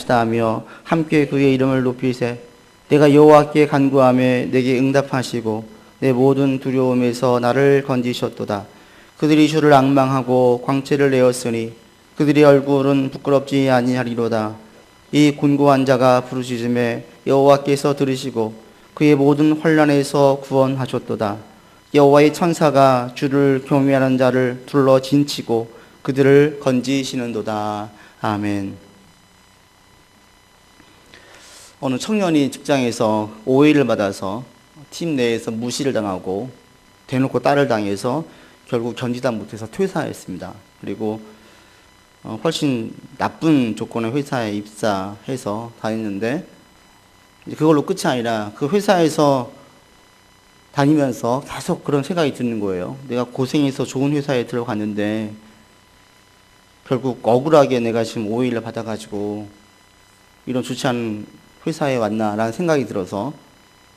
인자하시다 하며 함께 그의 이름을 높이세. 내가 여호와께 간구하며 내게 응답하시고 내 모든 두려움에서 나를 건지셨도다. 그들이 주를 앙망하고 광채를 내었으니 그들의 얼굴은 부끄럽지 아니하리로다. 이 곤고한 자가 부르짖음에 여호와께서 들으시고 그의 모든 환난에서 구원하셨도다. 여호와의 천사가 주를 경외하는 자를 둘러 진치고 그들을 건지시는도다. 아멘. 어느 청년이 직장에서 오해를 받아서 팀 내에서 무시를 당하고 대놓고 딸을 당해서 결국 견디다 못해서 퇴사했습니다. 그리고 훨씬 나쁜 조건의 회사에 입사해서 다녔는데 그걸로 끝이 아니라 그 회사에서 다니면서 계속 그런 생각이 드는 거예요. 내가 고생해서 좋은 회사에 들어갔는데 결국 억울하게 내가 지금 오해를 받아가지고 이런 좋지 않은 회사에 왔나라는 생각이 들어서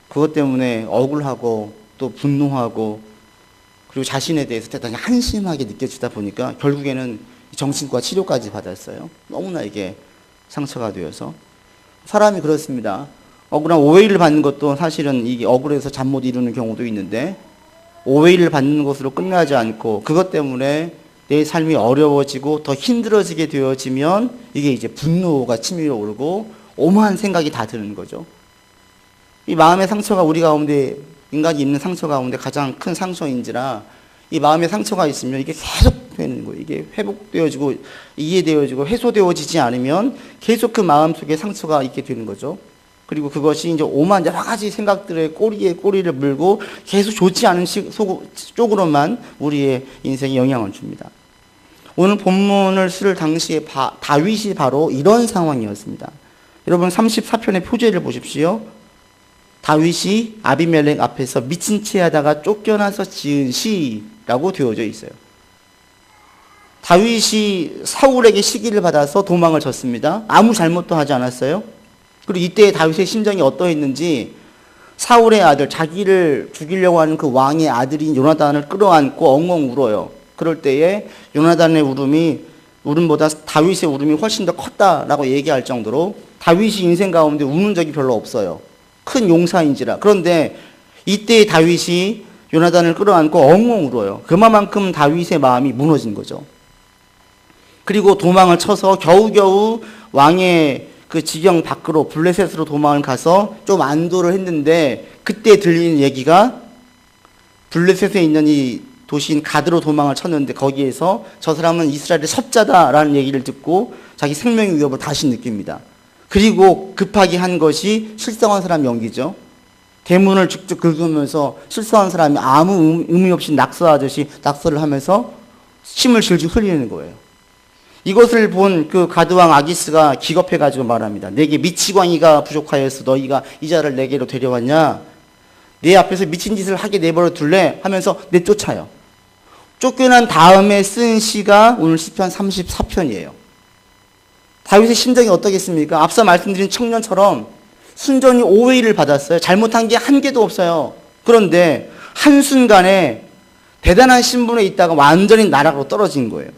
그것 때문에 억울하고 또 분노하고 그리고 자신에 대해서 대단히 한심하게 느껴지다 보니까 결국에는 정신과 치료까지 받았어요. 너무나 이게 상처가 되어서. 사람이 그렇습니다. 억울한 오해를 받는 것도 사실은 이게 억울해서 잠 못 이루는 경우도 있는데 오해를 받는 것으로 끝나지 않고 그것 때문에 내 삶이 어려워지고 더 힘들어지게 되어지면 이게 이제 분노가 치밀어 오르고 오만한 생각이 다 드는 거죠. 이 마음의 상처가 우리 가운데 인간이 입는 상처 가운데 가장 큰 상처인지라 이 마음의 상처가 있으면 이게 계속 되는 거예요. 이게 회복되어지고 이해되어지고 해소되어지지 않으면 계속 그 마음 속에 상처가 있게 되는 거죠. 그리고 그것이 이제 오만 여러 가지 생각들의 꼬리에 꼬리를 물고 계속 좋지 않은 쪽으로만 우리의 인생에 영향을 줍니다. 오늘 본문을 쓸 당시에 다윗이 바로 이런 상황이었습니다. 여러분 34편의 표제를 보십시오. 다윗이 아비멜렉 앞에서 미친 채 하다가 쫓겨나서 지은 시라고 되어져 있어요. 다윗이 사울에게 시기를 받아서 도망을 쳤습니다. 아무 잘못도 하지 않았어요. 그리고 이때 다윗의 심정이 어떠했는지 사울의 아들, 자기를 죽이려고 하는 그 왕의 아들인 요나단을 끌어안고 엉엉 울어요. 그럴 때에 요나단의 울음보다 다윗의 울음이 훨씬 더 컸다라고 얘기할 정도로 다윗이 인생 가운데 우는 적이 별로 없어요. 큰 용사인지라. 그런데 이때 다윗이 요나단을 끌어안고 엉엉 울어요. 그만큼 다윗의 마음이 무너진 거죠. 그리고 도망을 쳐서 겨우겨우 왕의 그 지경 밖으로 블레셋으로 도망을 가서 좀 안도를 했는데 그때 들리는 얘기가 블레셋에 있는 이 도시인 가드로 도망을 쳤는데 거기에서 저 사람은 이스라엘의 섭자다라는 얘기를 듣고 자기 생명의 위협을 다시 느낍니다. 그리고 급하게 한 것이 실성한 사람 연기죠. 대문을 쭉쭉 긁으면서 실성한 사람이 아무 의미 없이 낙서하듯이 낙서를 하면서 침을 질질 흘리는 거예요. 이것을 본 그 가드왕 아기스가 기겁해가지고 말합니다. 내게 미치광이가 부족하여서 너희가 이 자를 내게로 데려왔냐? 내 앞에서 미친 짓을 하게 내버려 둘래? 하면서 내쫓아요. 쫓겨난 다음에 쓴 시가 오늘 시편 34편이에요. 다윗의 심정이 어떻겠습니까? 앞서 말씀드린 청년처럼 순전히 오해를 받았어요. 잘못한 게 한 개도 없어요. 그런데 한순간에 대단한 신분에 있다가 완전히 나락으로 떨어진 거예요.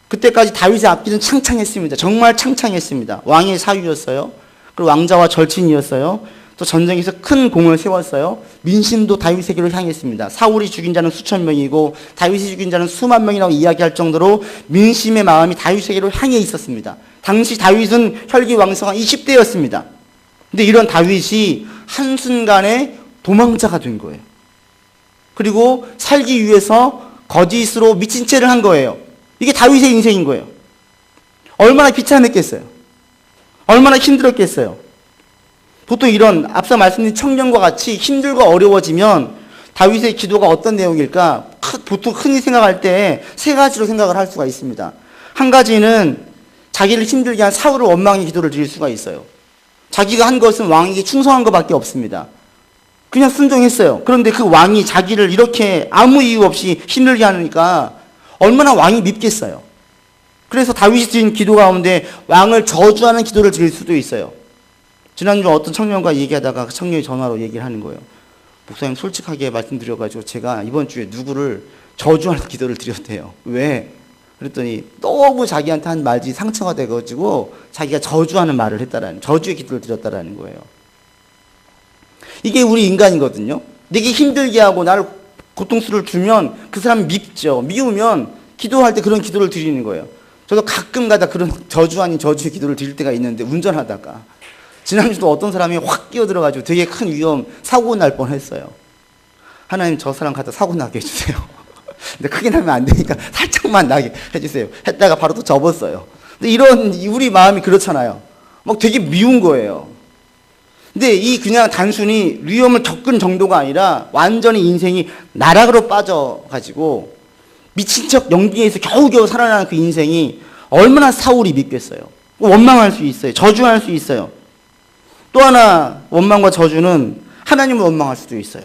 그때까지 다윗의 앞길은 창창했습니다. 정말 창창했습니다. 왕의 사위였어요. 그리고 왕자와 절친이었어요. 또 전쟁에서 큰 공을 세웠어요. 민심도 다윗에게로 향했습니다. 사울이 죽인 자는 수천 명이고 다윗이 죽인 자는 수만 명이라고 이야기할 정도로 민심의 마음이 다윗에게로 향해 있었습니다. 당시 다윗은 혈기왕성한 20대였습니다. 근데 이런 다윗이 한순간에 도망자가 된 거예요. 그리고 살기 위해서 거짓으로 미친 채를 한 거예요. 이게 다윗의 인생인 거예요. 얼마나 비참했겠어요. 얼마나 힘들었겠어요. 보통 이런 앞서 말씀드린 청년과 같이 힘들고 어려워지면 다윗의 기도가 어떤 내용일까? 보통 흔히 생각할 때 세 가지로 생각을 할 수가 있습니다. 한 가지는 자기를 힘들게 한 사울을 원망의 기도를 드릴 수가 있어요. 자기가 한 것은 왕에게 충성한 것밖에 없습니다. 그냥 순종했어요. 그런데 그 왕이 자기를 이렇게 아무 이유 없이 힘들게 하니까 얼마나 왕이 밉겠어요. 그래서 다윗이 드린 기도 가운데 왕을 저주하는 기도를 드릴 수도 있어요. 지난주 어떤 청년과 얘기하다가 그 청년이 전화로 얘기를 하는 거예요. 목사님 솔직하게 말씀드려가지고 제가 이번 주에 누구를 저주하는 기도를 드렸대요. 왜? 그랬더니 너무 자기한테 한 말이 상처가 돼가지고 자기가 저주하는 말을 했다라는, 저주의 기도를 드렸다라는 거예요. 이게 우리 인간이거든요. 내게 힘들게 하고 나를 고통스러울 주면 그 사람 밉죠. 미우면 기도할 때 그런 기도를 드리는 거예요. 저도 가끔 가다 그런 저주 아닌 저주의 기도를 드릴 때가 있는데, 운전하다가 지난주도 어떤 사람이 확 끼어들어가지고 되게 큰 위험, 사고 날 뻔했어요. 하나님 저 사람 갖다 사고 나게 해주세요. 근데 크게 나면 안 되니까 살짝만 나게 해주세요. 했다가 바로 또 접었어요. 근데 이런 우리 마음이 그렇잖아요. 막 되게 미운 거예요. 근데 이 그냥 단순히 위험을 겪은 정도가 아니라 완전히 인생이 나락으로 빠져가지고 미친 척 연기에서 겨우겨우 살아나는 그 인생이 얼마나 사울이 밉겠어요. 원망할 수 있어요. 저주할 수 있어요. 또 하나 원망과 저주는 하나님을 원망할 수도 있어요.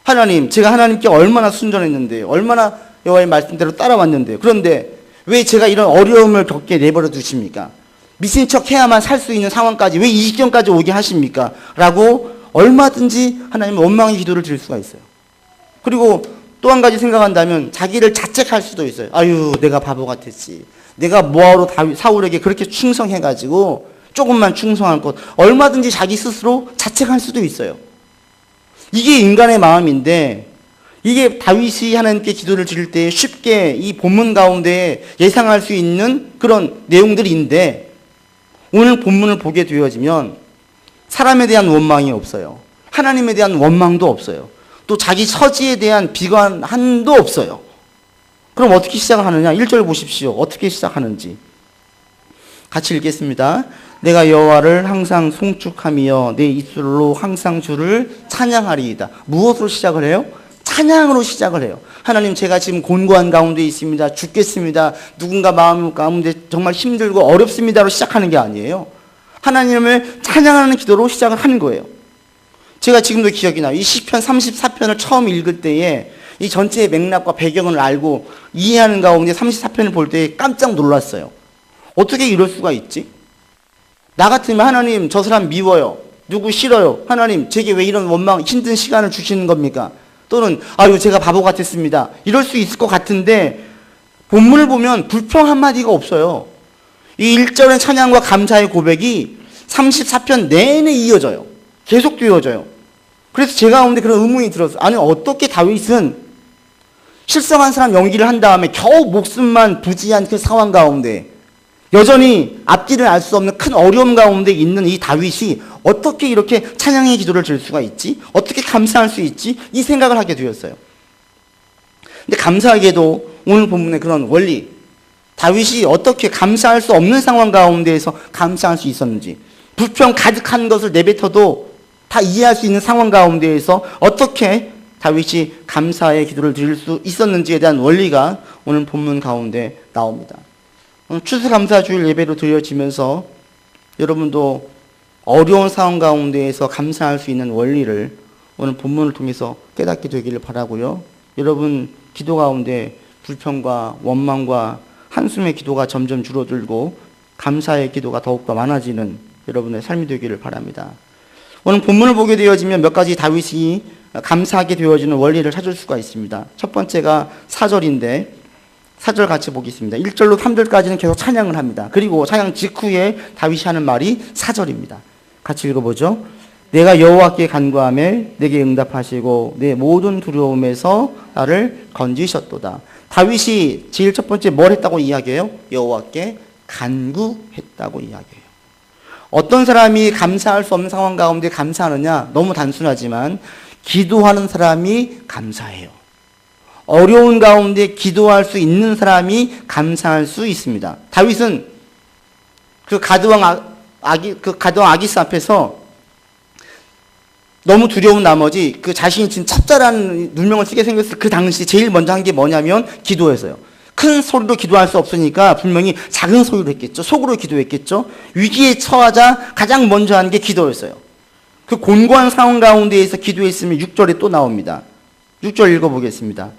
하나님, 제가 하나님께 얼마나 순전했는데요. 얼마나 여호와의 말씀대로 따라왔는데요. 그런데 왜 제가 이런 어려움을 겪게 내버려 두십니까? 미친 척 해야만 살 수 있는 상황까지 왜 이 시점까지 오게 하십니까? 라고 얼마든지 하나님은 원망의 기도를 드릴 수가 있어요. 그리고 또 한 가지 생각한다면 자기를 자책할 수도 있어요. 아유, 내가 바보 같았지. 내가 뭐하러 사울에게 그렇게 충성해가지고 조금만 충성할 것. 얼마든지 자기 스스로 자책할 수도 있어요. 이게 인간의 마음인데, 이게 다윗이 하나님께 기도를 드릴 때 쉽게 이 본문 가운데 예상할 수 있는 그런 내용들인데, 오늘 본문을 보게 되어지면 사람에 대한 원망이 없어요. 하나님에 대한 원망도 없어요. 또 자기 처지에 대한 비관함도 없어요. 그럼 어떻게 시작을 하느냐? 1절 보십시오. 어떻게 시작하는지. 같이 읽겠습니다. 내가 여호와를 항상 송축하며 내 입술로 항상 주를 찬양하리이다. 무엇으로 시작을 해요? 찬양으로 시작을 해요. 하나님, 제가 지금 곤고한 가운데 있습니다. 죽겠습니다. 누군가 마음 가운데 정말 힘들고 어렵습니다로 시작하는 게 아니에요. 하나님을 찬양하는 기도로 시작을 하는 거예요. 제가 지금도 기억이 나요. 이 시편 34편을 처음 읽을 때에 이 전체의 맥락과 배경을 알고 이해하는 가운데 34편을 볼 때 깜짝 놀랐어요. 어떻게 이럴 수가 있지? 나 같으면 하나님, 저 사람 미워요. 누구 싫어요. 하나님, 제게 왜 이런 원망, 힘든 시간을 주시는 겁니까? 또는 아유, 제가 바보 같았습니다. 이럴 수 있을 것 같은데 본문을 보면 불평 한마디가 없어요. 이 1절의 찬양과 감사의 고백이 34편 내내 이어져요. 계속 이어져요. 그래서 제 가운데 그런 의문이 들었어요. 아니, 어떻게 다윗은 실성한 사람 연기를 한 다음에 겨우 목숨만 부지한 그 상황 가운데 여전히 앞뒤를 알 수 없는 큰 어려움 가운데 있는 이 다윗이 어떻게 이렇게 찬양의 기도를 드릴 수가 있지? 어떻게 감사할 수 있지? 이 생각을 하게 되었어요. 근데 감사하게도 오늘 본문의 그런 원리, 다윗이 어떻게 감사할 수 없는 상황 가운데에서 감사할 수 있었는지, 불평 가득한 것을 내뱉어도 다 이해할 수 있는 상황 가운데에서 어떻게 다윗이 감사의 기도를 드릴 수 있었는지에 대한 원리가 오늘 본문 가운데 나옵니다. 추수감사주일 예배로 드려지면서 여러분도 어려운 상황 가운데에서 감사할 수 있는 원리를 오늘 본문을 통해서 깨닫게 되기를 바라고요. 여러분 기도 가운데 불평과 원망과 한숨의 기도가 점점 줄어들고 감사의 기도가 더욱더 많아지는 여러분의 삶이 되기를 바랍니다. 오늘 본문을 보게 되어지면 몇 가지 다윗이 감사하게 되어지는 원리를 찾을 수가 있습니다. 첫 번째가 4절인데 4절 같이 보겠습니다. 1절로 3절까지는 계속 찬양을 합니다. 그리고 찬양 직후에 다윗이 하는 말이 4절입니다. 같이 읽어보죠. 내가 여호와께 간구하며 내게 응답하시고 내 모든 두려움에서 나를 건지셨도다. 다윗이 제일 첫 번째 뭘 했다고 이야기해요? 여호와께 간구했다고 이야기해요. 어떤 사람이 감사할 수 없는 상황 가운데 감사하느냐? 너무 단순하지만 기도하는 사람이 감사해요. 어려운 가운데 기도할 수 있는 사람이 감사할 수 있습니다. 다윗은 그 가드왕 아기스 앞에서 너무 두려운 나머지 그 자신이 지금 첩자라는 누명을 쓰게 생겼을 그 당시 제일 먼저 한 게 뭐냐면 기도했어요. 큰 소리로 기도할 수 없으니까 분명히 작은 소리로 했겠죠. 속으로 기도했겠죠. 위기에 처하자 가장 먼저 한 게 기도였어요. 그 곤고한 상황 가운데에서 기도했으면 6절에 또 나옵니다. 6절 읽어보겠습니다.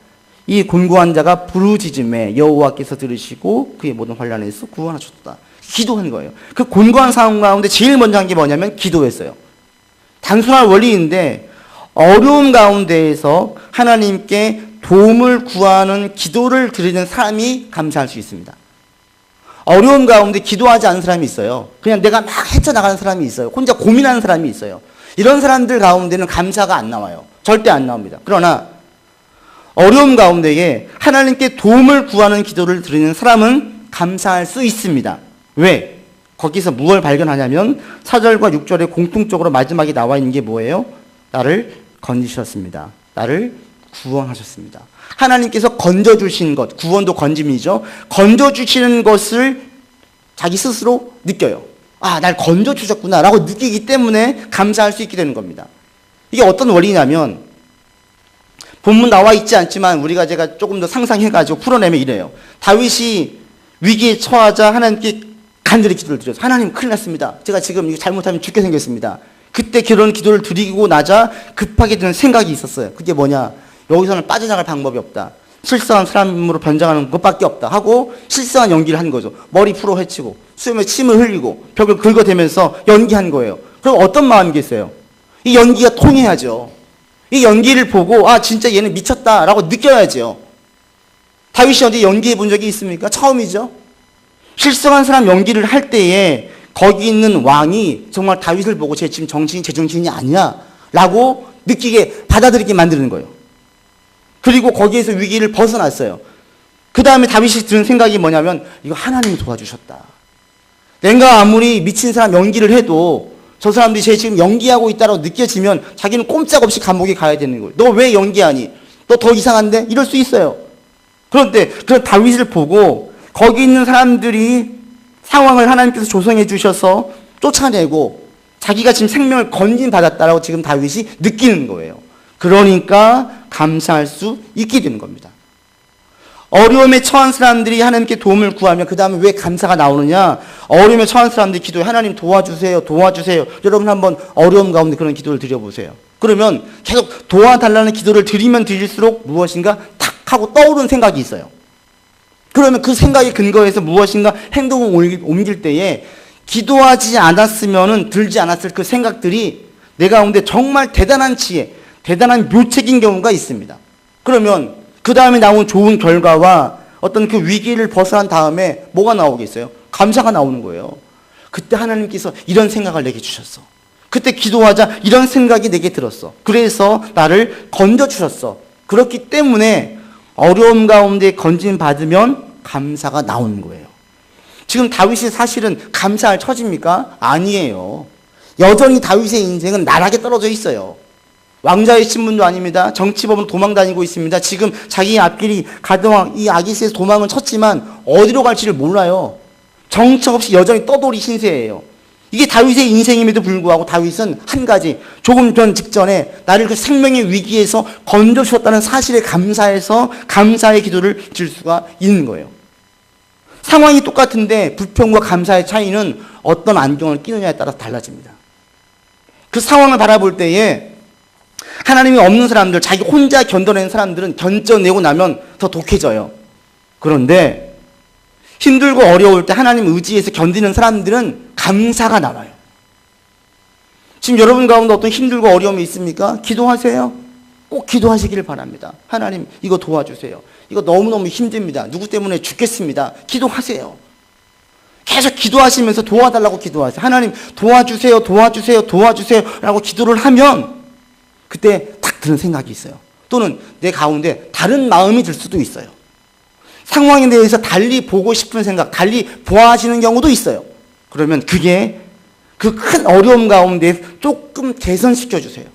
이 곤고한 자가 부르짖음에 여호와께서 들으시고 그의 모든 환난에서 구원하셨다. 기도한 거예요. 그 곤고한 상황 가운데 제일 먼저 한 게 뭐냐면 기도했어요. 단순한 원리인데 어려움 가운데에서 하나님께 도움을 구하는 기도를 드리는 사람이 감사할 수 있습니다. 어려움 가운데 기도하지 않은 사람이 있어요. 그냥 내가 막 헤쳐나가는 사람이 있어요. 혼자 고민하는 사람이 있어요. 이런 사람들 가운데는 감사가 안 나와요. 절대 안 나옵니다. 그러나 어려움 가운데에 하나님께 도움을 구하는 기도를 드리는 사람은 감사할 수 있습니다. 왜? 거기서 무엇을 발견하냐면 4절과 6절에 공통적으로 마지막에 나와 있는 게 뭐예요? 나를 건지셨습니다. 나를 구원하셨습니다. 하나님께서 건져주신 것, 구원도 건짐이죠. 건져주시는 것을 자기 스스로 느껴요. 아, 날 건져주셨구나 라고 느끼기 때문에 감사할 수 있게 되는 겁니다. 이게 어떤 원리냐면 본문 나와 있지 않지만 제가 조금 더 상상해가지고 풀어내면 이래요. 다윗이 위기에 처하자 하나님께 간절히 기도를 드렸어요. 하나님 큰일 났습니다. 제가 지금 이거 잘못하면 죽게 생겼습니다. 그때 그런 기도를 드리고 나자 급하게 드는 생각이 있었어요. 그게 뭐냐? 여기서는 빠져나갈 방법이 없다. 실성한 사람으로 변장하는 것밖에 없다 하고 실성한 연기를 한 거죠. 머리 풀어 헤치고 수염에 침을 흘리고 벽을 긁어대면서 연기한 거예요. 그럼 어떤 마음이겠어요? 이 연기가 통해야죠. 이 연기를 보고 아 진짜 얘는 미쳤다라고 느껴야죠. 다윗이 어디 연기해 본 적이 있습니까? 처음이죠. 실성한 사람 연기를 할 때에 거기 있는 왕이 정말 다윗을 보고 쟤 지금 제정신이 아니야 라고 느끼게 받아들이게 만드는 거예요. 그리고 거기에서 위기를 벗어났어요. 그 다음에 다윗이 드는 생각이 뭐냐면 이거 하나님이 도와주셨다. 내가 아무리 미친 사람 연기를 해도 저 사람들이 쟤 지금 연기하고 있다고 느껴지면 자기는 꼼짝없이 감옥에 가야 되는 거예요. 너 왜 연기하니? 너 더 이상한데? 이럴 수 있어요. 그런데 그런 다윗을 보고 거기 있는 사람들이 상황을 하나님께서 조성해 주셔서 쫓아내고 자기가 지금 생명을 건진받았다라고 지금 다윗이 느끼는 거예요. 그러니까 감사할 수 있게 되는 겁니다. 어려움에 처한 사람들이 하나님께 도움을 구하면 그 다음에 왜 감사가 나오느냐? 어려움에 처한 사람들이 기도해 하나님 도와주세요. 도와주세요. 여러분 한번 어려움 가운데 그런 기도를 드려보세요. 그러면 계속 도와달라는 기도를 드리면 드릴수록 무엇인가 탁 하고 떠오르는 생각이 있어요. 그러면 그 생각에 근거해서 무엇인가 행동을 옮길 때에 기도하지 않았으면 들지 않았을 그 생각들이 내 가운데 정말 대단한 지혜, 대단한 묘책인 경우가 있습니다. 그러면 그 다음에 나온 좋은 결과와 어떤 그 위기를 벗어난 다음에 뭐가 나오겠어요? 감사가 나오는 거예요. 그때 하나님께서 이런 생각을 내게 주셨어. 그때 기도하자 이런 생각이 내게 들었어. 그래서 나를 건져주셨어. 그렇기 때문에 어려움 가운데 건짐받으면 감사가 나오는 거예요. 지금 다윗이 사실은 감사할 처지입니까? 아니에요. 여전히 다윗의 인생은 나락에 떨어져 있어요. 왕자의 신분도 아닙니다. 정치범으로 도망다니고 있습니다. 지금 자기 앞길이 가드왕 이 아기스에서 도망은 쳤지만 어디로 갈지를 몰라요. 정처 없이 여전히 떠돌이 신세예요. 이게 다윗의 인생임에도 불구하고 다윗은 한 가지 조금 전 직전에 나를 그 생명의 위기에서 건져주셨다는 사실에 감사해서 감사의 기도를 드릴 수가 있는 거예요. 상황이 똑같은데 불평과 감사의 차이는 어떤 안경을 끼느냐에 따라서 달라집니다. 그 상황을 바라볼 때에 하나님이 없는 사람들, 자기 혼자 견뎌내는 사람들은 견뎌내고 나면 더 독해져요. 그런데 힘들고 어려울 때 하나님 의지에서 견디는 사람들은 감사가 나와요. 지금 여러분 가운데 어떤 힘들고 어려움이 있습니까? 기도하세요. 꼭 기도하시기를 바랍니다. 하나님 이거 도와주세요. 이거 너무너무 힘듭니다. 누구 때문에 죽겠습니다. 기도하세요. 계속 기도하시면서 도와달라고 기도하세요. 하나님 도와주세요. 도와주세요. 도와주세요 라고 기도를 하면 그때 딱 드는 생각이 있어요. 또는 내 가운데 다른 마음이 들 수도 있어요. 상황에 대해서 달리 보고 싶은 생각, 달리 보아지는 경우도 있어요. 그러면 그게 그 큰 어려움 가운데 조금 개선시켜 주세요.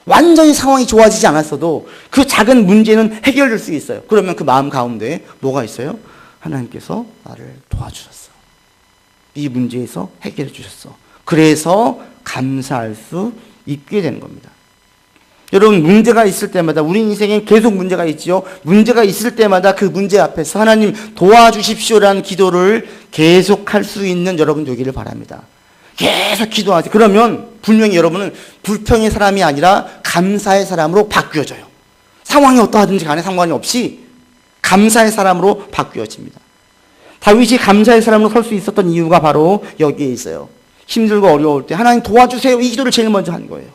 완전히 상황이 좋아지지 않았어도 그 작은 문제는 해결될 수 있어요. 그러면 그 마음 가운데 뭐가 있어요? 하나님께서 나를 도와주셨어. 이 문제에서 해결해 주셨어. 그래서 감사할 수 있게 되는 겁니다. 여러분 문제가 있을 때마다 우리 인생에 계속 문제가 있지요. 문제가 있을 때마다 그 문제 앞에서 하나님 도와주십시오라는 기도를 계속할 수 있는 여러분 되기를 바랍니다. 계속 기도하세요. 그러면 분명히 여러분은 불평의 사람이 아니라 감사의 사람으로 바뀌어져요. 상황이 어떠하든지 간에 상관이 없이 감사의 사람으로 바뀌어집니다. 다윗이 감사의 사람으로 설 수 있었던 이유가 바로 여기에 있어요. 힘들고 어려울 때 하나님 도와주세요. 이 기도를 제일 먼저 한 거예요.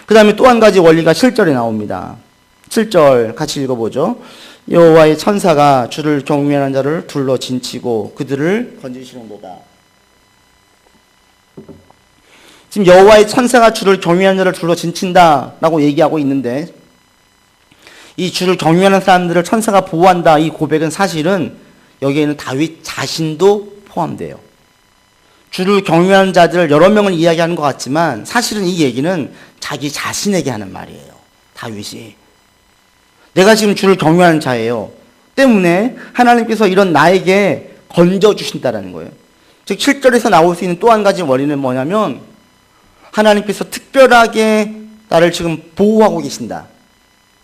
그 다음에 또 한 가지 원리가 7절에 나옵니다. 7절 같이 읽어보죠. 여호와의 천사가 주를 경외하는 자를 둘러 진치고 그들을 건지시는도다. 지금 여호와의 천사가 주를 경외하는 자를 둘러 진친다라고 얘기하고 있는데, 이 주를 경외하는 사람들을 천사가 보호한다, 이 고백은 사실은 여기에는 다윗 자신도 포함돼요. 주를 경외하는 자들 여러 명을 이야기하는 것 같지만 사실은 이 얘기는 자기 자신에게 하는 말이에요. 다윗이. 내가 지금 주를 경외하는 자예요. 때문에 하나님께서 이런 나에게 건져주신다라는 거예요. 즉 7절에서 나올 수 있는 또 한 가지 원리는 뭐냐면, 하나님께서 특별하게 나를 지금 보호하고 계신다.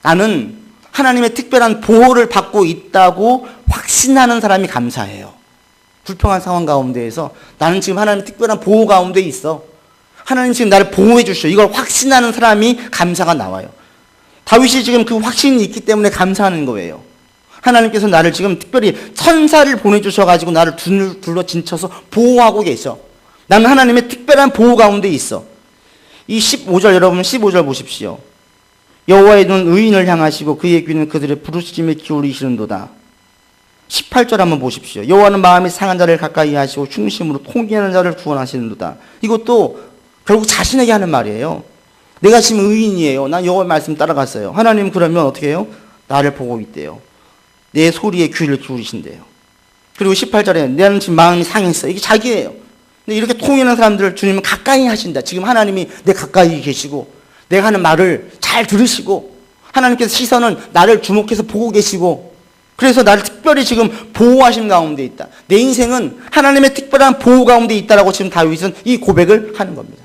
나는 하나님의 특별한 보호를 받고 있다고 확신하는 사람이 감사해요. 불평한 상황 가운데에서 나는 지금 하나님의 특별한 보호 가운데 있어. 하나님 지금 나를 보호해 주시오. 이걸 확신하는 사람이 감사가 나와요. 다윗이 지금 그 확신이 있기 때문에 감사하는 거예요. 하나님께서 나를 지금 특별히 천사를 보내주셔가지고 나를 둘러 진쳐서 보호하고 계셔. 나는 하나님의 특별한 보호 가운데 있어. 이 15절, 여러분 15절 보십시오. 여호와의 눈은 의인을 향하시고 그의 귀는 그들의 부르짖음에 기울이시는도다. 18절 한번 보십시오. 여호와는 마음이 상한 자를 가까이 하시고 충심으로 통기하는 자를 구원하시는도다. 이것도 결국 자신에게 하는 말이에요. 내가 지금 의인이에요. 난 여호와의 말씀 따라갔어요. 하나님 그러면 어떻게 해요? 나를 보고 있대요. 내 소리에 귀를 기울이신대요. 그리고 18절에 나는 지금 마음이 상했어. 이게 자기예요. 근데 이렇게 통일하는 사람들을 주님은 가까이 하신다. 지금 하나님이 내 가까이 계시고 내가 하는 말을 잘 들으시고 하나님께서 시선은 나를 주목해서 보고 계시고 그래서 나를 특별히 지금 보호하신 가운데 있다. 내 인생은 하나님의 특별한 보호 가운데 있다라고 지금 다윗은 이 고백을 하는 겁니다.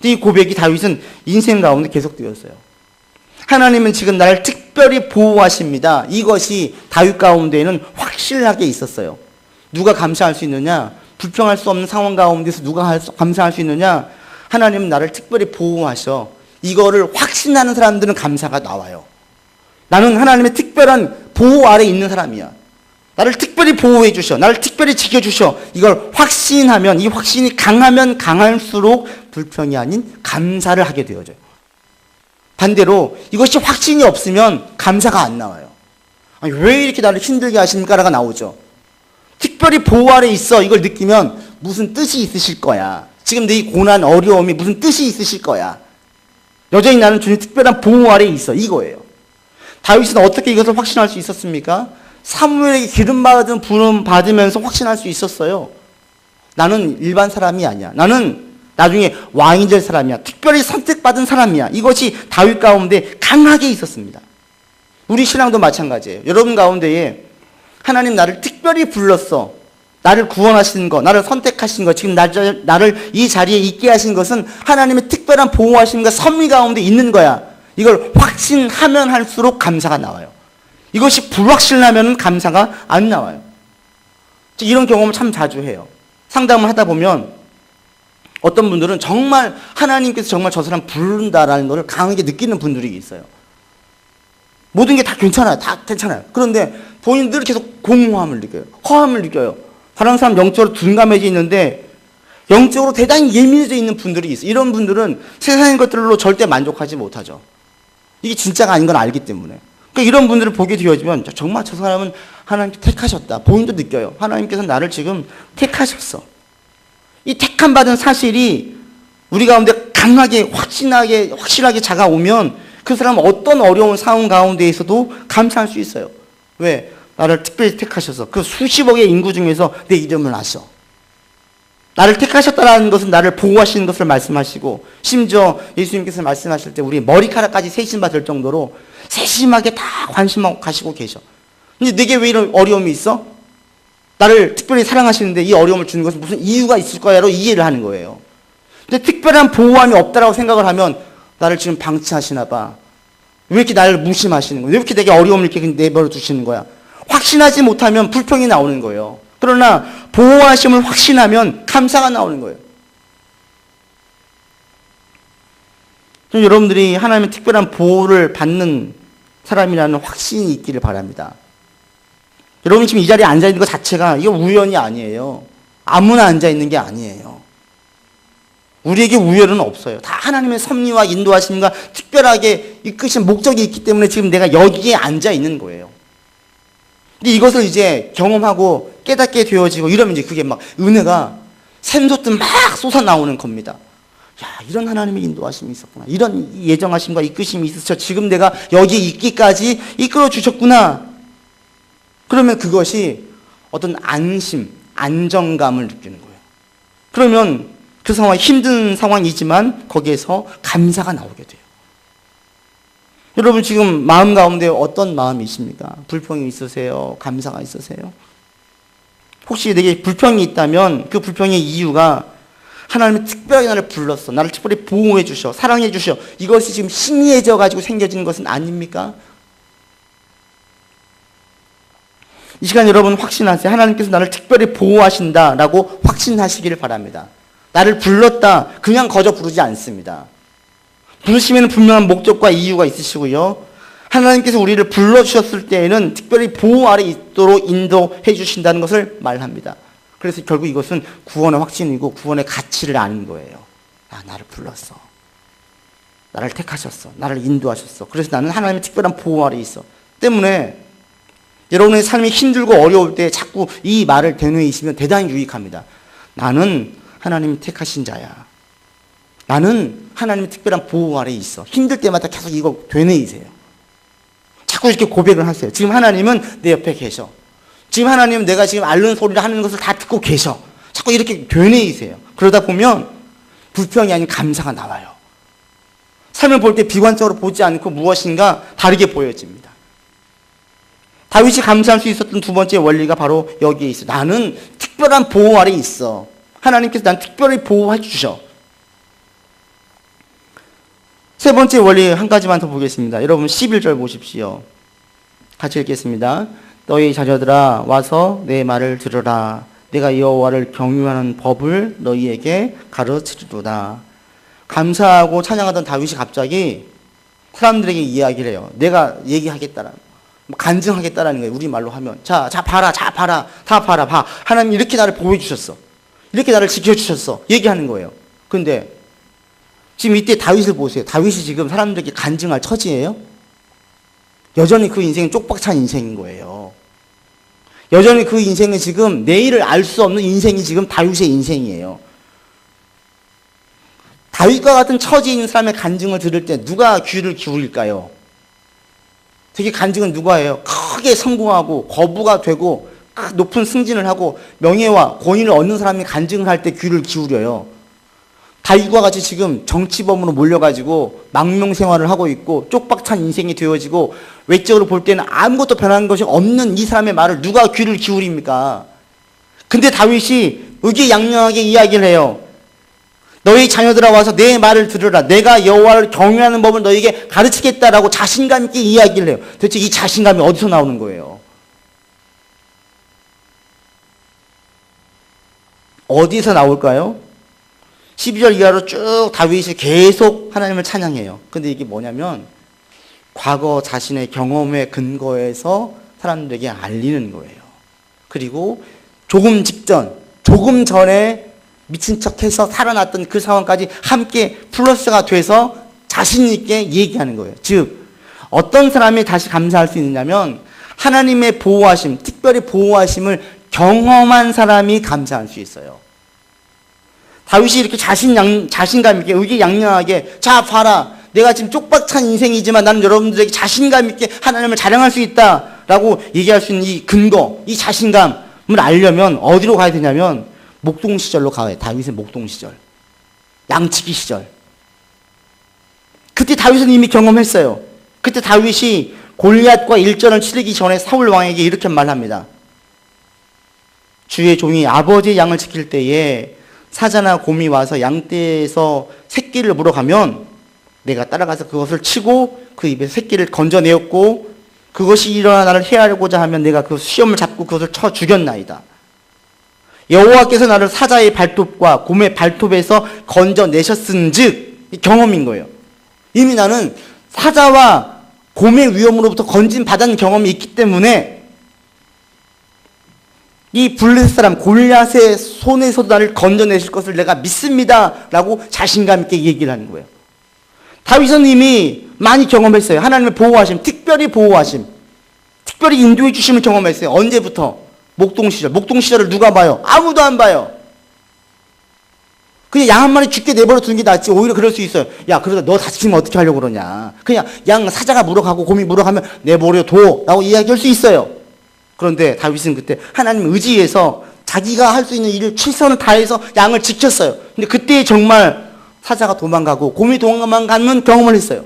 이 고백이 다윗은 인생 가운데 계속되었어요. 하나님은 지금 나를 특별히 보호하십니다. 이것이 다윗 가운데에는 확실하게 있었어요. 누가 감사할 수 있느냐? 불평할 수 없는 상황 가운데서 누가 감사할 수 있느냐? 하나님은 나를 특별히 보호하셔. 이거를 확신하는 사람들은 감사가 나와요. 나는 하나님의 특별한 보호 아래 있는 사람이야. 나를 특별히 보호해 주셔. 나를 특별히 지켜주셔. 이걸 확신하면, 이 확신이 강하면 강할수록 불평이 아닌 감사를 하게 되어져요. 반대로 이것이 확신이 없으면 감사가 안 나와요. 아니, 왜 이렇게 나를 힘들게 하십니까라가 나오죠. 특별히 보호 아래 있어. 이걸 느끼면 무슨 뜻이 있으실 거야. 지금 내 이 고난, 어려움이 무슨 뜻이 있으실 거야. 여전히 나는 주님 특별한 보호 아래 있어. 이거예요. 다윗은 어떻게 이것을 확신할 수 있었습니까? 사무엘에게 기름 받은 부름 받으면서 확신할 수 있었어요. 나는 일반 사람이 아니야. 나는 나중에 왕이 될 사람이야. 특별히 선택받은 사람이야. 이것이 다윗 가운데 강하게 있었습니다. 우리 신앙도 마찬가지예요. 여러분 가운데에 하나님 나를 특별히 불렀어. 나를 구원하신 거, 나를 선택하신 거, 지금 나를 이 자리에 있게 하신 것은 하나님의 특별한 보호하심과 섭리 가운데 있는 거야. 이걸 확신하면 할수록 감사가 나와요. 이것이 불확실하면 감사가 안 나와요. 이런 경험을 참 자주 해요. 상담을 하다 보면 어떤 분들은 정말 하나님께서 정말 저 사람 부른다라는 것을 강하게 느끼는 분들이 있어요. 모든 게 다 괜찮아요. 다 괜찮아요. 그런데 본인들 계속 공허함을 느껴요. 허함을 느껴요. 다른 사람 영적으로 둔감해져 있는데 영적으로 대단히 예민해져 있는 분들이 있어요. 이런 분들은 세상의 것들로 절대 만족하지 못하죠. 이게 진짜가 아닌 걸 알기 때문에. 그러니까 이런 분들을 보게 되어지면 정말 저 사람은 하나님께 택하셨다. 본인도 느껴요. 하나님께서 나를 지금 택하셨어. 이 택함 받은 사실이 우리 가운데 강하게 확실하게 다가오면 그 사람은 어떤 어려운 상황 가운데에서도 감사할 수 있어요. 왜? 나를 특별히 택하셔서 그 수십억의 인구 중에서 내 이름을 아셔. 나를 택하셨다는 것은 나를 보호하시는 것을 말씀하시고 심지어 예수님께서 말씀하실 때 우리 머리카락까지 세심바 될 정도로 세심하게 다 관심하고 가시고 계셔. 근데 내게 왜 이런 어려움이 있어? 나를 특별히 사랑하시는데 이 어려움을 주는 것은 무슨 이유가 있을 거야로 이해를 하는 거예요. 근데 특별한 보호함이 없다라고 생각을 하면 나를 지금 방치하시나 봐. 왜 이렇게 나를 무심하시는 거야? 왜 이렇게 내게 어려움을 이렇게 내버려 두시는 거야? 확신하지 못하면 불평이 나오는 거예요. 그러나 보호하심을 확신하면 감사가 나오는 거예요. 여러분들이 하나님의 특별한 보호를 받는 사람이라는 확신이 있기를 바랍니다. 여러분 지금 이 자리에 앉아있는 것 자체가 이거 우연이 아니에요. 아무나 앉아있는 게 아니에요. 우리에게 우열은 없어요. 다 하나님의 섭리와 인도하심과 특별하게 이끄신 목적이 있기 때문에 지금 내가 여기에 앉아 있는 거예요. 근데 이것을 이제 경험하고 깨닫게 되어지고 이러면 이제 그게 막 은혜가 샘솟듯 막 솟아나오는 겁니다. 야, 이런 하나님의 인도하심이 있었구나. 이런 예정하심과 이끄심이 있으셔. 지금 내가 여기에 있기까지 이끌어 주셨구나. 그러면 그것이 어떤 안심, 안정감을 느끼는 거예요. 그러면 그 상황이 힘든 상황이지만 거기에서 감사가 나오게 돼요. 여러분 지금 마음 가운데 어떤 마음이십니까? 불평이 있으세요? 감사가 있으세요? 혹시 내게 불평이 있다면 그 불평의 이유가 하나님이 특별하게 나를 불렀어. 나를 특별히 보호해 주셔. 사랑해 주셔. 이것이 지금 희미해져 가지고 생겨진 것은 아닙니까? 이 시간 여러분 확신하세요. 하나님께서 나를 특별히 보호하신다라고 확신하시기를 바랍니다. 나를 불렀다. 그냥 거저 부르지 않습니다. 부르시면 분명한 목적과 이유가 있으시고요. 하나님께서 우리를 불러주셨을 때에는 특별히 보호 아래 있도록 인도해 주신다는 것을 말합니다. 그래서 결국 이것은 구원의 확신이고 구원의 가치를 아는 거예요. 아, 나를 불렀어. 나를 택하셨어. 나를 인도하셨어. 그래서 나는 하나님의 특별한 보호 아래 있어. 때문에 여러분의 삶이 힘들고 어려울 때 자꾸 이 말을 되뇌이시면 대단히 유익합니다. 나는 하나님이 택하신 자야. 나는 하나님의 특별한 보호 아래에 있어. 힘들 때마다 계속 이거 되뇌이세요. 자꾸 이렇게 고백을 하세요. 지금 하나님은 내 옆에 계셔. 지금 하나님은 내가 지금 앓는 소리를 하는 것을 다 듣고 계셔. 자꾸 이렇게 되뇌이세요. 그러다 보면 불평이 아닌 감사가 나와요. 삶을 볼 때 비관적으로 보지 않고 무엇인가 다르게 보여집니다. 다윗이 감사할 수 있었던 두 번째 원리가 바로 여기에 있어. 나는 특별한 보호 아래에 있어. 하나님께서 난 특별히 보호해 주셔. 세 번째 원리 한 가지만 더 보겠습니다. 여러분 11절 보십시오. 같이 읽겠습니다. 너희 자녀들아 와서 내 말을 들으라. 내가 여호와를 경유하는 법을 너희에게 가르치리로다. 감사하고 찬양하던 다윗이 갑자기 사람들에게 이야기를 해요. 내가 얘기하겠다라는, 간증하겠다라는 거예요. 우리말로 하면. 자 봐라, 다 봐라, 봐. 하나님 이렇게 나를 보호해 주셨어. 이렇게 나를 지켜주셨어. 얘기하는 거예요. 근데 지금 이때 다윗을 보세요. 다윗이 지금 사람들에게 간증할 처지예요? 여전히 그 인생은 쪽박찬 인생인 거예요. 여전히 그 인생은 지금 내일을 알 수 없는 인생이 지금 다윗의 인생이에요. 다윗과 같은 처지에 있는 사람의 간증을 들을 때 누가 귀를 기울일까요? 되게 간증은 누가 해요? 크게 성공하고 거부가 되고 높은 승진을 하고 명예와 권위를 얻는 사람이 간증을 할 때 귀를 기울여요. 다윗과 같이 지금 정치범으로 몰려가지고 망명 생활을 하고 있고 쪽박찬 인생이 되어지고 외적으로 볼 때는 아무것도 변한 것이 없는 이 사람의 말을 누가 귀를 기울입니까? 근데 다윗이 의기양양하게 이야기를 해요. 너희 자녀들아 와서 내 말을 들으라. 내가 여호와를 경외하는 법을 너희에게 가르치겠다라고 자신감 있게 이야기를 해요. 도대체 이 자신감이 어디서 나오는 거예요? 어디서 나올까요? 12절 이하로 쭉 다윗이 계속 하나님을 찬양해요. 근데 이게 뭐냐면 과거 자신의 경험에 근거해서 사람들에게 알리는 거예요. 그리고 조금 직전, 조금 전에 미친 척해서 살아났던 그 상황까지 함께 플러스가 돼서 자신 있게 얘기하는 거예요. 즉 어떤 사람이 다시 감사할 수 있느냐면 하나님의 보호하심, 특별히 보호하심을 경험한 사람이 감사할 수 있어요. 다윗이 이렇게 자신감 있게 의기양양하게 자 봐라, 내가 지금 쪽박찬 인생이지만 나는 여러분들에게 자신감 있게 하나님을 자랑할 수 있다라고 얘기할 수 있는 이 근거, 이 자신감을 알려면 어디로 가야 되냐면 목동 시절로 가요. 다윗의 목동 시절, 양치기 시절. 그때 다윗은 이미 경험했어요. 그때 다윗이 골리앗과 일전을 치르기 전에 사울 왕에게 이렇게 말합니다. 주의 종이 아버지의 양을 지킬 때에 사자나 곰이 와서 양떼에서 새끼를 물어가면 내가 따라가서 그것을 치고 그 입에서 새끼를 건져내었고 그것이 일어나 나를 해하려고자 하면 내가 그 수염을 잡고 그것을 쳐 죽였나이다. 여호와께서 나를 사자의 발톱과 곰의 발톱에서 건져내셨은즉, 경험인 거예요. 이미 나는 사자와 곰의 위험으로부터 건진 받은 경험이 있기 때문에 이 블레셋 사람 골리앗의 손에서도 나를 건져내실 것을 내가 믿습니다 라고 자신감 있게 얘기를 하는 거예요. 다윗은 이미 많이 경험했어요. 하나님의 보호하심, 특별히 보호하심, 특별히 인도해 주심을 경험했어요. 언제부터? 목동 시절. 목동 시절을 누가 봐요? 아무도 안 봐요. 그냥 양 한 마리 죽게 내버려 두는 게 낫지. 오히려 그럴 수 있어요. 야, 그러다 너 다치면 어떻게 하려고 그러냐. 그냥 양 사자가 물어가고 곰이 물어가면 내버려 둬 라고 이야기할 수 있어요. 그런데 다윗은 그때 하나님 의지에서 자기가 할 수 있는 일을 최선을 다해서 양을 지켰어요. 근데 그때 정말 사자가 도망가고 곰이 도망가는 경험을 했어요.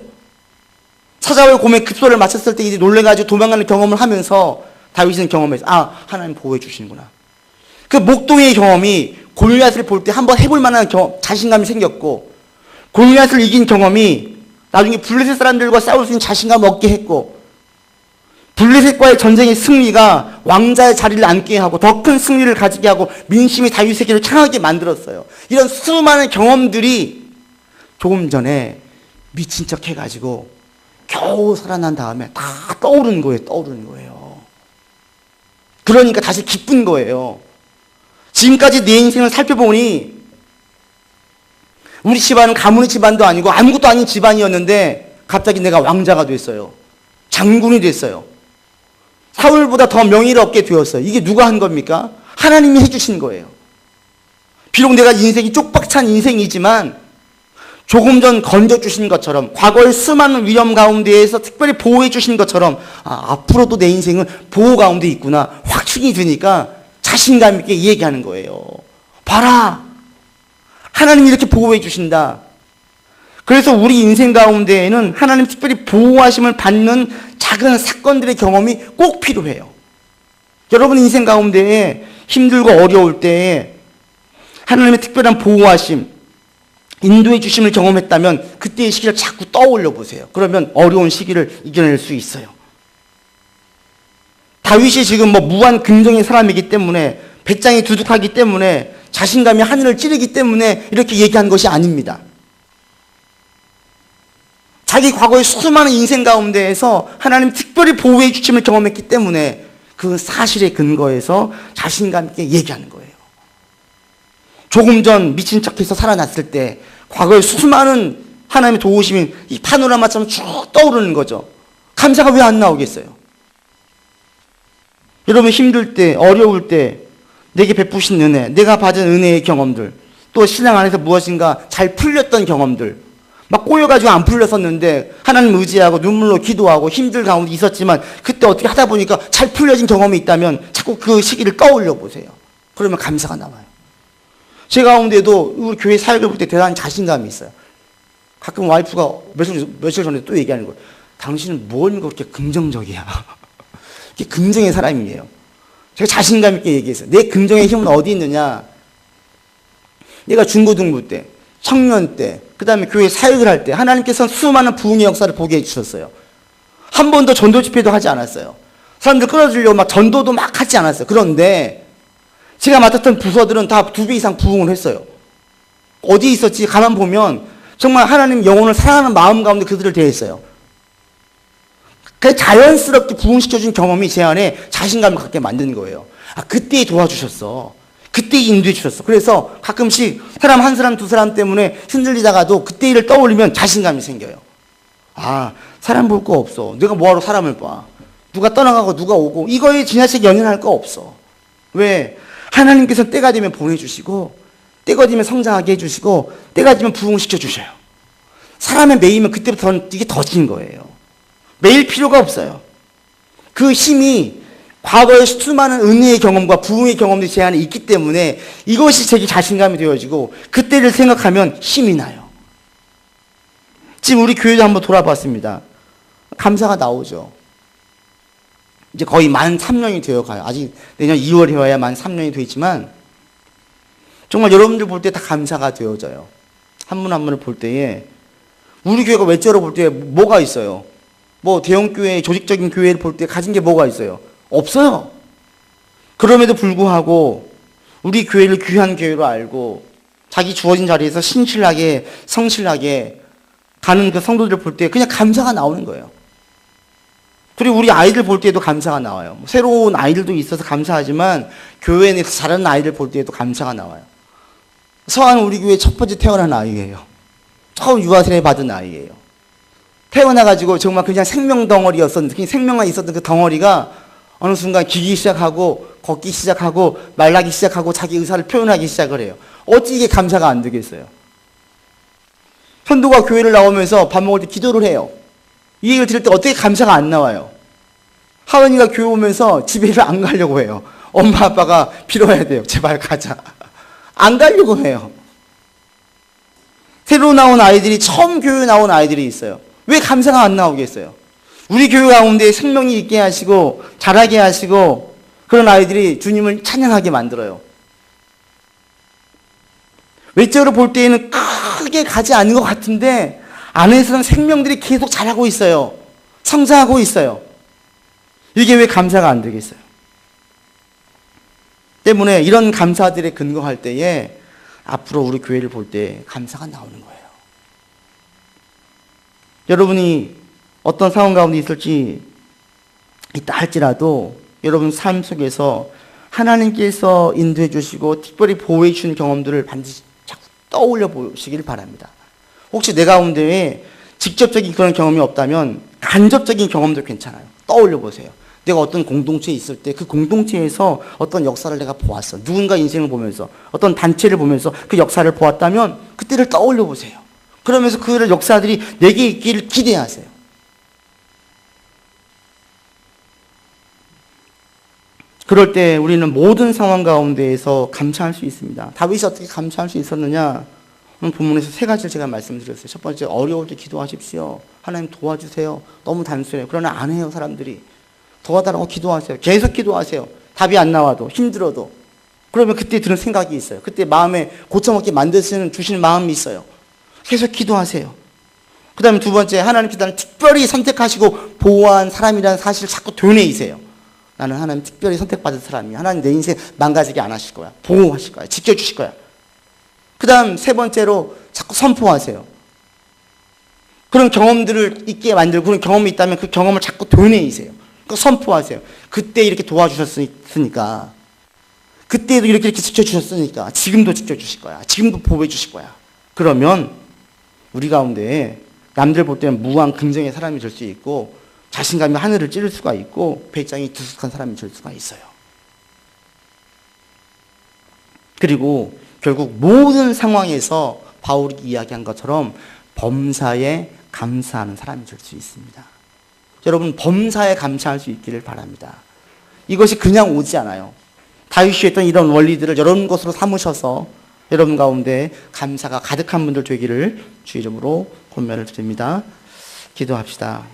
사자와 곰의 급소를 맞췄을 때 이제 놀래가지고 도망가는 경험을 하면서 다윗은 경험했어요. 아, 하나님 보호해 주시는구나. 그 목동의 경험이 골리앗을 볼 때 한번 해볼 만한 자신감이 생겼고, 골리앗을 이긴 경험이 나중에 블레셋 사람들과 싸울 수 있는 자신감을 얻게 했고, 블레셋과의 전쟁의 승리가 왕자의 자리를 앉게 하고 더 큰 승리를 가지게 하고 민심이 다윗에게로 향하게 만들었어요. 이런 수많은 경험들이 조금 전에 미친 척 해가지고 겨우 살아난 다음에 다 떠오르는 거예요. 그러니까 다시 기쁜 거예요. 지금까지 내 인생을 살펴보니 우리 집안은 가문의 집안도 아니고 아무것도 아닌 집안이었는데 갑자기 내가 왕자가 됐어요. 장군이 됐어요. 사울보다 더 명예를 얻게 되었어요. 이게 누가 한 겁니까? 하나님이 해주신 거예요. 비록 내가 인생이 쪽박찬 인생이지만 조금 전 건져주신 것처럼, 과거의 수많은 위험 가운데에서 특별히 보호해 주신 것처럼, 앞으로도 내 인생은 보호 가운데 있구나 확신이 드니까 자신감 있게 얘기하는 거예요. 봐라, 하나님이 이렇게 보호해 주신다. 그래서 우리 인생 가운데에는 하나님 특별히 보호하심을 받는 작은 사건들의 경험이 꼭 필요해요. 여러분 인생 가운데에 힘들고 어려울 때에 하나님의 특별한 보호하심, 인도해 주심을 경험했다면 그때의 시기를 자꾸 떠올려 보세요. 그러면 어려운 시기를 이겨낼 수 있어요. 다윗이 지금 무한 긍정의 사람이기 때문에, 배짱이 두둑하기 때문에, 자신감이 하늘을 찌르기 때문에 이렇게 얘기한 것이 아닙니다. 자기 과거의 수많은 인생 가운데에서 하나님 특별히 보호해 주심을 경험했기 때문에 그 사실에 근거해서 자신감 있게 얘기하는 거예요. 조금 전 미친 척해서 살아났을 때 과거의 수많은 하나님의 도우심이 이 파노라마처럼 쭉 떠오르는 거죠. 감사가 왜 안 나오겠어요? 여러분 힘들 때, 어려울 때 내게 베푸신 은혜, 내가 받은 은혜의 경험들, 또 신앙 안에서 무엇인가 잘 풀렸던 경험들, 막 꼬여가지고 안 풀렸었는데 하나님 의지하고 눈물로 기도하고 힘들 가운데 있었지만 그때 어떻게 하다 보니까 잘 풀려진 경험이 있다면 자꾸 그 시기를 떠올려 보세요. 그러면 감사가 나와요. 제 가운데도 우리 교회 사역을 볼 때 대단한 자신감이 있어요. 가끔 와이프가 며칠 전에 또 얘기하는 거예요. 당신은 뭘 그렇게 긍정적이야. 이게 긍정의 사람이에요. 제가 자신감 있게 얘기했어요. 내 긍정의 힘은 어디 있느냐. 내가 중고등부 때, 청년 때, 그 다음에 교회 사역을 할 때 하나님께서는 수많은 부흥의 역사를 보게 해주셨어요. 한 번도 전도 집회도 하지 않았어요. 사람들 끌어들이려고 막 전도도 막 하지 않았어요. 그런데 제가 맡았던 부서들은 다 2배 이상 부흥을 했어요. 어디 있었지? 가만 보면 정말 하나님 영혼을 사랑하는 마음 가운데 그들을 대했어요. 그래서 자연스럽게 부흥시켜준 경험이 제 안에 자신감을 갖게 만드는 거예요. 그때 도와주셨어. 그때 인도해 주셨어. 그래서 가끔씩 사람 한 사람 두 사람 때문에 흔들리다가도 그때 일을 떠올리면 자신감이 생겨요. 사람 볼 거 없어. 내가 뭐하러 사람을 봐. 누가 떠나가고 누가 오고 이거에 지나치게 연연할 거 없어. 왜? 하나님께서 때가 되면 보내주시고 때가 되면 성장하게 해주시고 때가 되면 부흥시켜 주셔요. 사람에 매이면 그때부터 이게 더진 거예요. 매일 필요가 없어요. 그 힘이 과거의 수많은 은혜의 경험과 부흥의 경험들이 제 안에 있기 때문에 이것이 제 자신감이 되어지고 그때를 생각하면 힘이 나요. 지금 우리 교회도 한번 돌아봤습니다. 감사가 나오죠. 이제 거의 만 3년이 되어 가요. 아직 내년 2월에 와야 만 3년이 되지만 정말 여러분들 볼 때 다 감사가 되어져요. 한 분 한 분을 볼 때에 우리 교회가 외적으로 볼 때 뭐가 있어요? 대형 교회, 조직적인 교회를 볼 때 가진 게 뭐가 있어요? 없어요. 그럼에도 불구하고 우리 교회를 귀한 교회로 알고 자기 주어진 자리에서 신실하게 성실하게 가는 그 성도들을 볼 때 그냥 감사가 나오는 거예요. 그리고 우리 아이들 볼 때도 감사가 나와요. 새로운 아이들도 있어서 감사하지만 교회 내에서 자라는 아이를 볼 때에도 감사가 나와요. 서한은 우리 교회 첫 번째 태어난 아이예요. 처음 유아세례 받은 아이예요. 태어나가지고 정말 그냥 생명 덩어리였었는데, 그냥 생명만 있었던 그 덩어리가 어느 순간 기기 시작하고, 걷기 시작하고, 말하기 시작하고, 자기 의사를 표현하기 시작을 해요. 어찌 이게 감사가 안 되겠어요? 현도가 교회를 나오면서 밥 먹을 때 기도를 해요. 이 얘기를 들을 때 어떻게 감사가 안 나와요? 하은이가 교회 오면서 집에를 안 가려고 해요. 엄마 아빠가 빌어야 돼요. 제발 가자. 안 가려고 해요. 새로 나온 아이들이, 처음 교회 나온 아이들이 있어요. 왜 감사가 안 나오겠어요? 우리 교회 가운데 생명이 있게 하시고 자라게 하시고 그런 아이들이 주님을 찬양하게 만들어요. 외적으로 볼 때에는 크게 가지 않는 것 같은데 안에서는 생명들이 계속 자라고 있어요. 성장하고 있어요. 이게 왜 감사가 안 되겠어요? 때문에 이런 감사들에 근거할 때에 앞으로 우리 교회를 볼 때 감사가 나오는 거예요. 여러분이 어떤 상황 가운데 있을지 있다 할지라도 여러분 삶 속에서 하나님께서 인도해 주시고 특별히 보호해 주신 경험들을 반드시 자꾸 떠올려 보시길 바랍니다. 혹시 내 가운데에 직접적인 그런 경험이 없다면 간접적인 경험도 괜찮아요. 떠올려 보세요. 내가 어떤 공동체에 있을 때 그 공동체에서 어떤 역사를 내가 보았어. 누군가 인생을 보면서 어떤 단체를 보면서 그 역사를 보았다면 그때를 떠올려 보세요. 그러면서 그 역사들이 내게 있기를 기대하세요. 그럴 때 우리는 모든 상황 가운데에서 감사할 수 있습니다. 다윗이 어떻게 감사할 수 있었느냐? 오늘 본문에서 세 가지를 제가 말씀드렸어요. 첫 번째, 어려울 때 기도하십시오. 하나님 도와주세요. 너무 단순해요. 그러나 안 해요, 사람들이. 도와달라고 기도하세요. 계속 기도하세요. 답이 안 나와도, 힘들어도. 그러면 그때 드는 생각이 있어요. 그때 마음에 고쳐먹게 주시는 마음이 있어요. 계속 기도하세요. 그 다음에 두 번째, 하나님께서 나를 특별히 선택하시고 보호한 사람이라는 사실을 자꾸 되뇌이세요. 나는 하나님 특별히 선택받은 사람이야. 하나님 내 인생 망가지게 안 하실 거야. 보호하실 거야. 지켜주실 거야. 그 다음 세 번째로 자꾸 선포하세요. 그런 경험들을 있게 만들고 그런 경험이 있다면 그 경험을 자꾸 되뇌이세요. 선포하세요. 그때 이렇게 도와주셨으니까, 그때도 이렇게 지켜주셨으니까 지금도 지켜주실 거야. 지금도 보호해 주실 거야. 그러면 우리 가운데 남들 볼 때는 무한 긍정의 사람이 될 수 있고 자신감이 하늘을 찌를 수가 있고 배짱이 두둑한 사람이 될 수가 있어요. 그리고 결국 모든 상황에서 바울이 이야기한 것처럼 범사에 감사하는 사람이 될 수 있습니다. 여러분, 범사에 감사할 수 있기를 바랍니다. 이것이 그냥 오지 않아요. 다윗이 했던 이런 원리들을 여러분 것으로 삼으셔서 여러분 가운데 감사가 가득한 분들 되기를 주 이름으로 권면을 드립니다. 기도합시다.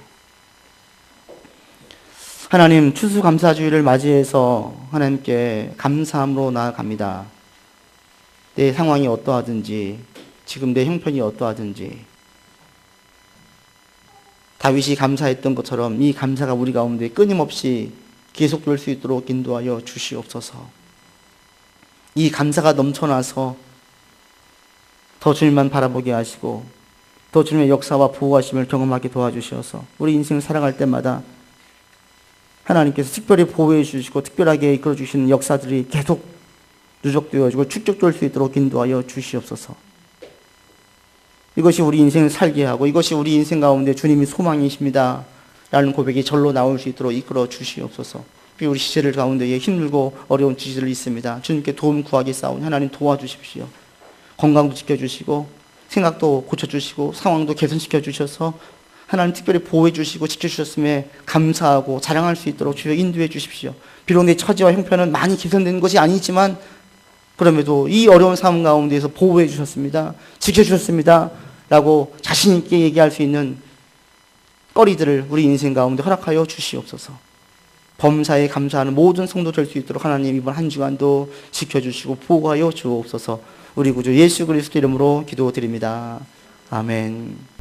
하나님, 추수감사주의를 맞이해서 하나님께 감사함으로 나아갑니다. 내 상황이 어떠하든지, 지금 내 형편이 어떠하든지, 다윗이 감사했던 것처럼 이 감사가 우리 가운데 끊임없이 계속될 수 있도록 인도하여 주시옵소서. 이 감사가 넘쳐나서 더 주님만 바라보게 하시고 더 주님의 역사와 보호하심을 경험하게 도와주셔서 우리 인생을 살아갈 때마다 하나님께서 특별히 보호해 주시고 특별하게 이끌어 주시는 역사들이 계속 누적되어지고 축적될 수 있도록 인도하여 주시옵소서. 이것이 우리 인생을 살게 하고 이것이 우리 인생 가운데 주님이 소망이십니다 라는 고백이 절로 나올 수 있도록 이끌어 주시옵소서. 우리 시제를 가운데에 힘들고 어려운 지지들이 있습니다. 주님께 도움 구하기 싸우니 하나님 도와주십시오. 건강도 지켜주시고 생각도 고쳐주시고 상황도 개선시켜 주셔서 하나님 특별히 보호해 주시고 지켜주셨음에 감사하고 자랑할 수 있도록 주여 인도해 주십시오. 비록 내 처지와 형편은 많이 개선된 것이 아니지만 그럼에도 이 어려운 상황 가운데에서 보호해 주셨습니다. 지켜주셨습니다 라고 자신 있게 얘기할 수 있는 거리들을 우리 인생 가운데 허락하여 주시옵소서. 범사에 감사하는 모든 성도 될 수 있도록 하나님 이번 한 주간도 지켜주시고 보호하여 주옵소서. 우리 구주 예수 그리스도 이름으로 기도드립니다. 아멘.